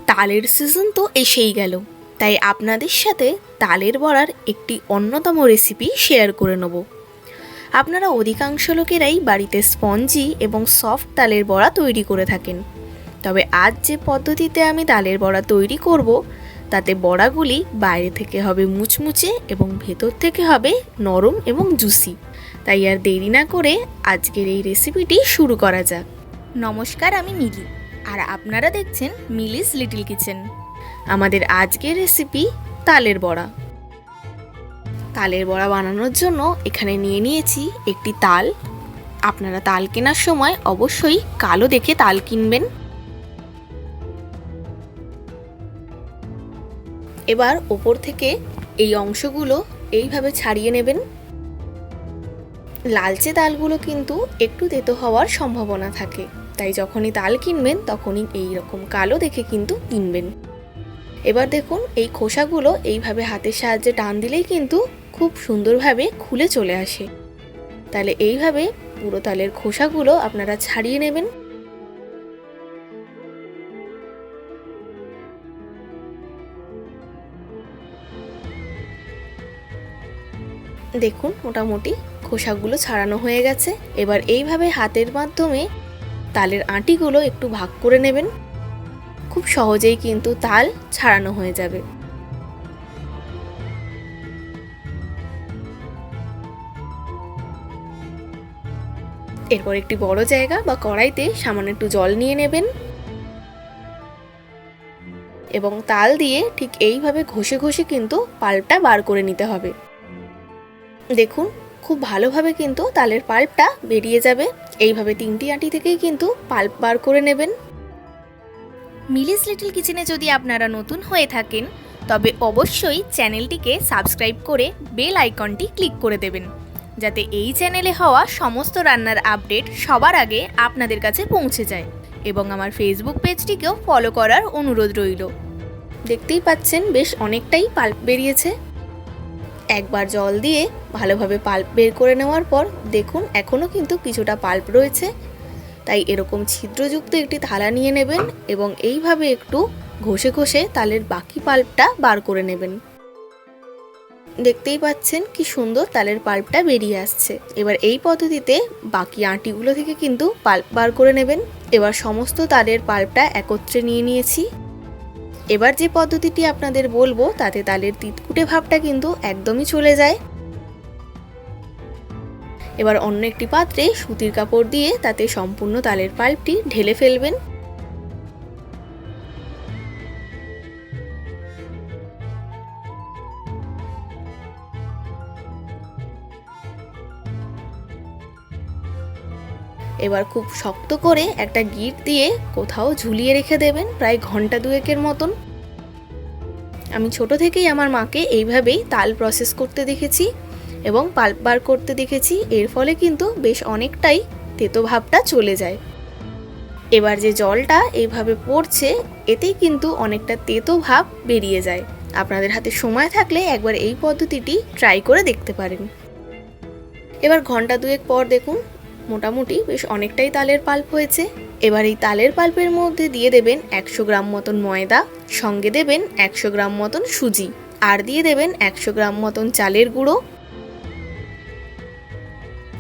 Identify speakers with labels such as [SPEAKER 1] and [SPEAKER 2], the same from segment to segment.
[SPEAKER 1] তালের সিজন তো এসেই গেল, তাই আপনাদের সাথে তালের বড়ার একটি অন্যতম রেসিপি শেয়ার করে নেব। আপনারা অধিকাংশ লোকেরাই বাড়িতে স্পঞ্জি এবং সফট তালের বড়া তৈরি করে থাকেন, তবে আজ যে পদ্ধতিতে আমি তালের বড়া তৈরি করব তাতে বড়াগুলি বাইরে থেকে হবে মুচমুচে এবং ভেতর থেকে হবে নরম এবং জুসি। তাই আর দেরি না করে আজকের এই রেসিপিটি শুরু করা যাক। নমস্কার, আমি মিলি, আর আপনারা দেখছেন মিলিস লিটল কিচেন। আমাদের আজকের রেসিপি তালের বড়া। তালের বড়া বানানোর জন্য এখানে নিয়ে নিয়েছি একটি তাল। আপনারা তাল কেনার সময় অবশ্যই কালো দেখে তাল কিনবেন। এবার ওপর থেকে এই অংশগুলো এইভাবে ছাড়িয়ে নেবেন। লালচে তালগুলো কিন্তু একটু তেতো হওয়ার সম্ভাবনা থাকে, তাই যখনই তাল কিনবেন তখনই এই রকম কালো দেখে কিন্তু কিনবেন। এবার দেখুন, এই খোসাগুলো এইভাবে হাতের সাহায্যে টান দিলেই কিন্তু খুব সুন্দরভাবে খুলে চলে আসে। তাহলে এইভাবে পুরো তালের খোসাগুলো আপনারা ছাড়িয়ে নেবেন। দেখুন, মোটামুটি খোসাগুলো ছাড়ানো হয়ে গেছে। এবার এইভাবে হাতের মাধ্যমে তালের আঁটিগুলো একটু ভাগ করে নেবেন। খুব সহজেই কিন্তু তাল ছাড়ানো হয়ে যাবে। এরপর একটি বড় জায়গা বা কড়াইতে সামান্য একটু জল নিয়ে নেবেন এবং তাল দিয়ে ঠিক এইভাবে ঘষে ঘষে কিন্তু পাল্পটা বার করে নিতে হবে। দেখুন, খুব ভালোভাবে কিন্তু তালের পাল্পটা বেরিয়ে যাবে। এইভাবে 3টি আঁটি থেকেই কিন্তু পাল্প বার করে নেবেন। মিলিস লিটল কিচেনে যদি আপনারা নতুন হয়ে থাকেন তবে অবশ্যই চ্যানেলটিকে সাবস্ক্রাইব করে বেল আইকনটি ক্লিক করে দেবেন, যাতে এই চ্যানেলে হওয়া সমস্ত রান্নার আপডেট সবার আগে আপনাদের কাছে পৌঁছে যায়। এবং আমার ফেসবুক পেজটিকেও ফলো করার অনুরোধ রইল। দেখতেই পাচ্ছেন বেশ অনেকটাই পাল্প বেরিয়েছে। একবার জল দিয়ে ভালোভাবে পাল্প বের করে নেওয়ার পর দেখুন এখনও কিন্তু কিছুটা পাল্প রয়েছে, তাই এরকম ছিদ্রযুক্ত একটি থালা নিয়ে নেবেন এবং এইভাবে একটু ঘষে ঘষে তালের বাকি পাল্পটা বার করে নেবেন। দেখতেই পাচ্ছেন কি সুন্দর তালের পাল্পটা বেরিয়ে আসছে। এবার এই পদ্ধতিতে বাকি আঁটিগুলো থেকে কিন্তু পাল্প বার করে নেবেন। এবার সমস্ত তালের পাল্পটা একত্রে নিয়ে নিয়েছি। এবার যে পদ্ধতিটি আপনাদের বলবো তাতে তালের তিতকুটে ভাবটা কিন্তু একদমই চলে যায়। এবার অন্য একটি পাত্রে সুতির কাপড় দিয়ে তাতে সম্পূর্ণ তালের পাল্পটি ঢেলে ফেলবেন। এবার খুব শক্ত করে একটা গিঁট দিয়ে কোথাও ঝুলিয়ে রেখে দেবেন প্রায় ঘন্টা 2-এর মতন। আমি ছোট থেকেই আমার মাকে এইভাবেই তাল প্রসেস করতে দেখেছি এবং পাল্প বার করতে দেখেছি। এর ফলে কিন্তু বেশ অনেকটাই তেতো ভাবটা চলে যায়। এবার যে জলটা এইভাবে পড়ছে এতেই কিন্তু অনেকটা তেতো ভাব বেরিয়ে যায়। আপনাদের হাতে সময় থাকলে একবার এই পদ্ধতিটি ট্রাই করে দেখতে পারেন। এবার ঘন্টা 2 পর দেখুন মোটামুটি বেশ অনেকটাই তালের পাল্প হয়েছে। এবার এই তালের পাল্পের মধ্যে দিয়ে দেবেন 100 গ্রাম মতন ময়দা, সঙ্গে দেবেন 100 গ্রাম মতন সুজি, আর দিয়ে দেবেন 100 গ্রাম মতন চালের গুঁড়ো।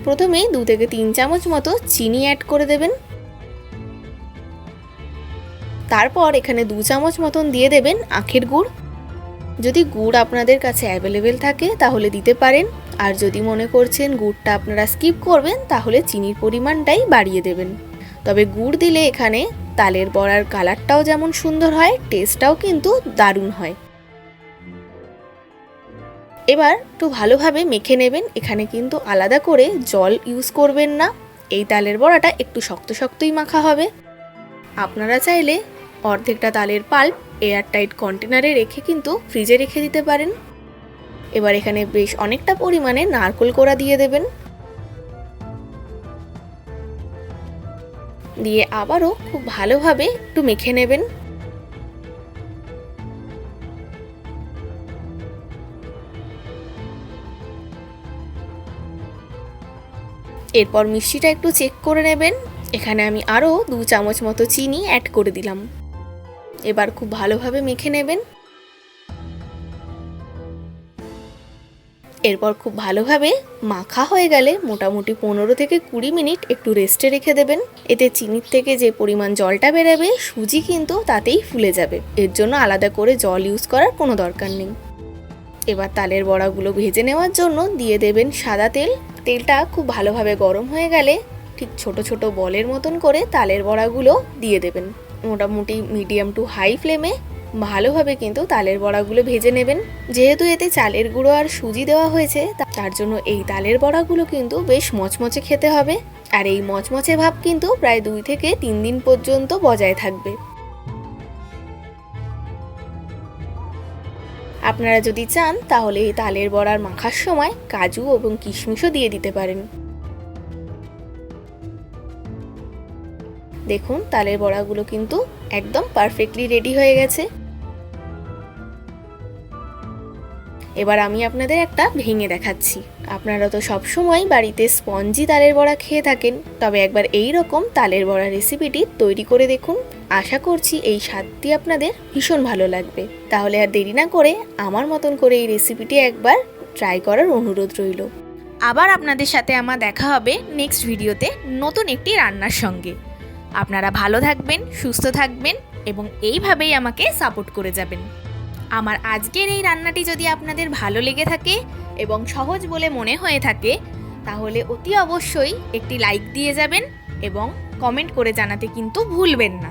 [SPEAKER 1] প্রথমে 2 থেকে 3 চামচ মতো চিনি অ্যাড করে দেবেন। তারপর এখানে 2 চামচ মতন দিয়ে দেবেন আখের গুড়। যদি গুড় আপনাদের কাছে অ্যাভেলেবেল থাকে তাহলে দিতে পারেন, আর যদি মনে করছেন গুড়টা আপনারা স্কিপ করবেন তাহলে চিনির পরিমাণটাই বাড়িয়ে দেবেন। তবে গুড় দিলে এখানে তালের বড়ার কালারটাও যেমন সুন্দর হয়, টেস্টটাও কিন্তু দারুণ হয়। এবার একটু ভালোভাবে মেখে নেবেন। এখানে কিন্তু আলাদা করে জল ইউজ করবেন না। এই তালের বড়াটা একটু শক্ত শক্তই মাখা হবে। আপনারা চাইলে অর্ধেকটা তালের পাল্প এয়ারটাইট কন্টেনারে রেখে কিন্তু ফ্রিজে রেখে দিতে পারেন। এবার এখানে বেশ অনেকটা পরিমাণে নারকেল কোড়া দিয়ে দেবেন, দিয়ে আবারও খুব ভালোভাবে একটু মেখে নেবেন। এরপর মিষ্টিটা একটু চেক করে নেবেন। এখানে আমি আরও 2 চামচ মতো চিনি অ্যাড করে দিলাম। এবার খুব ভালোভাবে মেখে নেবেন। এরপর খুব ভালোভাবে মাখা হয়ে গেলে মোটামুটি 15 থেকে 20 মিনিট একটু রেস্টে রেখে দেবেন। এতে চিনির থেকে যে পরিমাণ জলটা বেরোবে সুজি কিন্তু তাতেই ফুলে যাবে, এর জন্য আলাদা করে জল ইউজ করার কোনো দরকার নেই। এবার তালের বড়াগুলো ভেজে নেওয়ার জন্য দিয়ে দেবেন সাদা তেল। তেলটা খুব ভালোভাবে গরম হয়ে গেলে ঠিক ছোট ছোট বলের মতন করে তালের বড়াগুলো দিয়ে দেবেন। মোটামুটি মিডিয়াম টু হাই ফ্লেমে ভালোভাবে কিন্তু তালের বড়াগুলো ভেজে নেবেন। যেহেতু এতে চালের গুঁড়ো আর সুজি দেওয়া হয়েছে, তার জন্য এই তালের বড়াগুলো কিন্তু বেশ মচমচে খেতে হবে। আর এই মচমচে ভাব কিন্তু প্রায় 2 থেকে 3 দিন পর্যন্ত বজায় থাকবে। আপনারা যদি চান তাহলে এই তালের বড়ার মাখার সময় কাজু এবং কিশমিশও দিয়ে দিতে পারেন। দেখুন তালের বড়াগুলো কিন্তু একদম পারফেক্টলি রেডি হয়ে গেছে। এবার আমি আপনাদের একটা ভেঙে দেখাচ্ছি। আপনারা তো সবসময় বাড়িতে স্পঞ্জি তালের বড়া খেয়ে থাকেন, তবে একবার এই রকম তালের বড়া রেসিপিটি তৈরি করে দেখুন। আশা করছি এই স্বাদটি আপনাদের ভীষণ ভালো লাগবে। তাহলে আর দেরি না করে আমার মতন করে এই রেসিপিটি একবার ট্রাই করার অনুরোধ রইল। আবার আপনাদের সাথে আমার দেখা হবে নেক্সট ভিডিওতে নতুন একটি রান্নার সঙ্গে। আপনারা ভালো থাকবেন, সুস্থ থাকবেন এবং এইভাবেই আমাকে সাপোর্ট করে যাবেন। আমার আজকের এই রান্নাটি যদি আপনাদের ভালো লেগে থাকে এবং সহজ বলে মনে হয়ে থাকে, তাহলে অতি অবশ্যই একটি লাইক দিয়ে যাবেন এবং কমেন্ট করে জানাতে কিন্তু ভুলবেন না।